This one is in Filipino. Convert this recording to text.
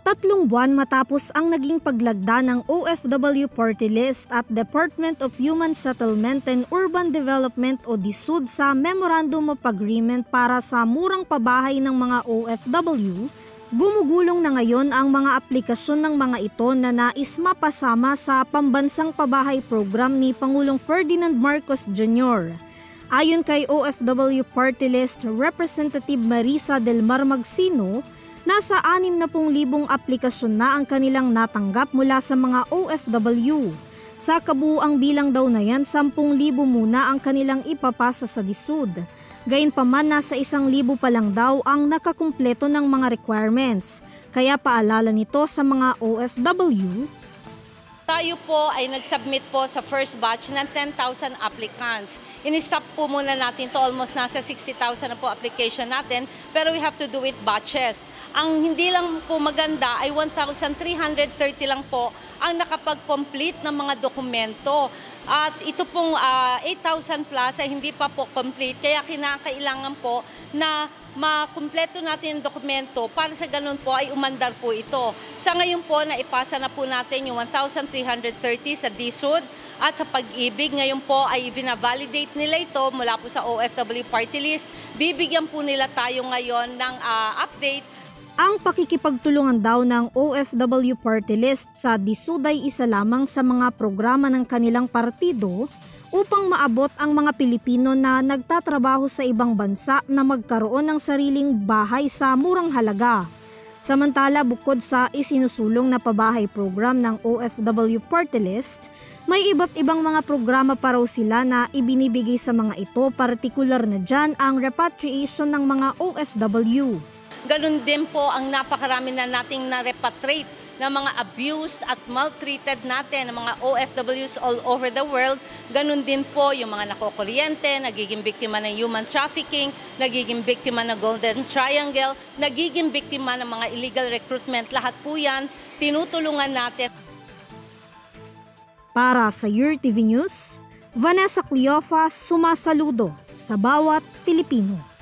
3 buwan matapos ang naging paglagda ng OFW Party List at Department of Human Settlement and Urban Development o DSUD sa Memorandum of Agreement para sa murang pabahay ng mga OFW, gumugulong na ngayon ang mga aplikasyon ng mga ito na nais mapasama sa Pambansang Pabahay Program ni Pangulong Ferdinand Marcos Jr. Ayon kay OFW Party List Representative Marisa Del Mar Magsino, nasa 60,000 aplikasyon na ang kanilang natanggap mula sa mga OFW. Sa kabuuang bilang daw na yan, 10,000 muna ang kanilang ipapasa sa DSUD. Gayunpaman, nasa 1,000 pa lang daw ang nakakumpleto ng mga requirements. Kaya paalala nito sa mga OFW, tayo po ay nag-submit po sa first batch ng 10,000 applicants. In-stop po muna natin to, almost nasa 60,000 na po application natin, pero we have to do it batches. Ang hindi lang po maganda ay 1,330 lang po ang nakapag-complete ng mga dokumento. At ito pong 8,000 plus ay hindi pa po complete, kaya kinakailangan po na makumpleto natin yung dokumento para sa ganun po ay umandar po ito. Sa ngayon po, naipasa na po natin yung 1,330 sa DSUD at sa Pag-ibig. Ngayon po ay vina-validate nila ito mula po sa OFW Party List. Bibigyan po nila tayo ngayon ng update. Ang pakikipagtulungan daw ng OFW Party List sa DSUD ay isa lamang sa mga programa ng kanilang partido upang maabot ang mga Pilipino na nagtatrabaho sa ibang bansa na magkaroon ng sariling bahay sa murang halaga. Samantala, bukod sa isinusulong na pabahay program ng OFW Party List, may iba't ibang mga programa pa raw sila na ibinibigay sa mga ito, partikular na dyan ang repatriation ng mga OFW. Ganun din po ang napakarami na nating na-repatriate ng mga abused at maltreated natin, ng mga OFWs all over the world. Ganun din po yung mga nakokuryente, nagiging biktima ng human trafficking, nagiging biktima ng Golden Triangle, nagiging biktima ng mga illegal recruitment. Lahat po yan, tinutulungan natin. Para sa UrTV News, Vanessa Cleofa, sumasaludo sa bawat Pilipino.